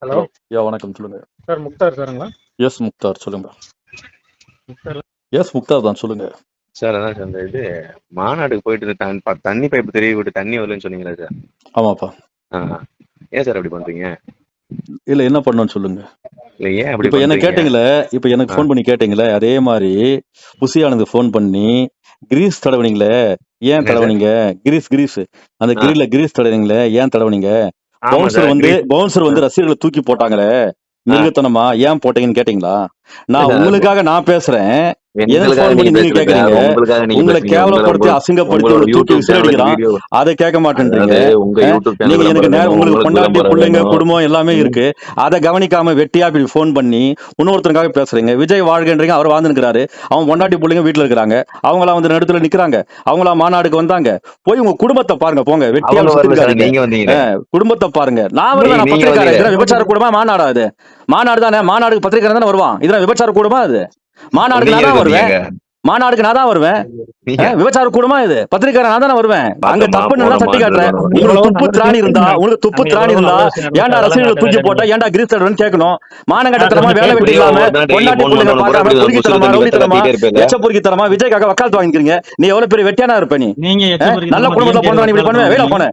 Hello. Hello. வணக்கம் சொல்லுங்க. Sir Mukhtar சாருங்களா? S Mukhtar சொல்லுங்க. முக்தார் எஸ் முக்தார் தான் சொல்லுங்க. சார் அதான் சார் இந்த இது மாநாட்டுக்கு போயிட்டு தண்ணி பைப்பு தெரிய விட்டு தண்ணி வரலன்னு சொன்னீங்களா சார்? ஆமாப்பா. ஏன் சார் அப்படி பண்றீங்க? இல்ல என்ன பண்ணணும்னு சொல்லுங்க. இல்ல ஏன் அப்படி இப்ப என்ன பண்றீங்க? கேட்டீங்களே, இப்ப எனக்கு ஃபோன் பண்ணி கேட்டீங்களே, அதே மாதிரி புசி ஆனந்த் ஃபோன் பண்ணி கிரீஸ் தடவுனீங்களே, ஏன் என்ன சார்? தடவுனீங்க? கிரீஸ் அந்த கிரில்ல கிரீஸ் தடவுனீங்களே, ஏன் தடவுனீங்க? ஆமா பவுன்சர் சார். வந்து ரசிகர்களை தூக்கி போட்டாங்களே, மிருகத்தனமா ஏன் போட்டீங்கன்னு கேட்டீங்களா? நான் சார், உங்களுக்காக நான் பேசுறேன். எனக்கு எங்களுக்காக ஃபோன் பண்ணி நீங்க நீங்க பேசுறது சார். கேக்குறீங்க. உங்களுக்காக நீங்க உங்களை பேசுறீங்க. கேவலப்படுத்தி அசிங்கப்படுத்தி உங்களோட உங்களை தூக்கி யூடியூப் சேனலுக்கு விசிலடிக்கிறான். வீடியோ, அதை கேட்க மாட்டேன்றீங்க. அதாவது உங்க யூடியூப் சேனல் நீங்க எனக்கு விளம்பரம் வேணும், உங்களுக்கு உங்களுக்கு பொண்டாட்டி விளம்பரம் பிள்ளைங்க வேணும். குடும்பம் எல்லாமே இருக்கு. அதை கவனிக்காம வெட்டியா இப்படி ஃபோன் பண்ணி இன்னொருத்தருக்காக பேசுறீங்க. விஜய் வாழ்கன்றீங்க, அவர் வாழ்ந்துருக்காரு. அவன் பொண்டாட்டி பிள்ளைங்க வீட்டுல இருக்கிறாங்க. அவங்களா வந்து நடுத்துல நிக்கிறாங்க. அவங்களா மாநாடுக்கு வந்தாங்க. போய் உங்க குடும்பத்தை பாருங்க, போங்க. வெட்டியா அவங்க வரல சார், சுத்திருக்காங்க. நீங்க வந்தீங்க. குடும்பத்தை பாருங்க. நான் வருவேன். நான் நீங்க பத்திரிக்காரன். வந்தீங்க. இதெல்லாம் விபச்சார கூடமா மாநாடா? அது மாநாடு தானே. மாநாடுக்கு பத்திரிக்காரன் தானே வருவான். இதெல்லாம் விபச்சார கூடமா? அது மாநாடுக்கு நான் தான் வருவேன். மாநாடுக்கு நான் தான் வருவேன். விபச்சார கூடமா இது? பத்திரிக்காரன் நான் தானே வருவேன். அங்க தப்புன்னு தட்டி காட்டுறேன். உங்களுக்கு துப்பு திராணி இருந்தா ஏன்டா ரசிகர்களை தூக்கி போட்டா ஏன்டா கிரீஸ் தடவைன்னு கேட்கணும். மானங்கட்டத்தனமா வேலை வெட்டி இல்லாம பொண்டாட்டி பிள்ளைங்க பார்க்காம பொறுக்கித்தனமா ரவுடித்தனமா எச்ச பொறுக்கித்தனமா விஜய்க்காக வக்காலத்து வாங்கிக்கிறீங்க. நீ எவ்வளவு பெரிய வெட்டியானா இருப்ப? நீ நல்ல குடும்பத்துல பிறந்தவன் இப்படி பண்ணுவேன். வேலை போன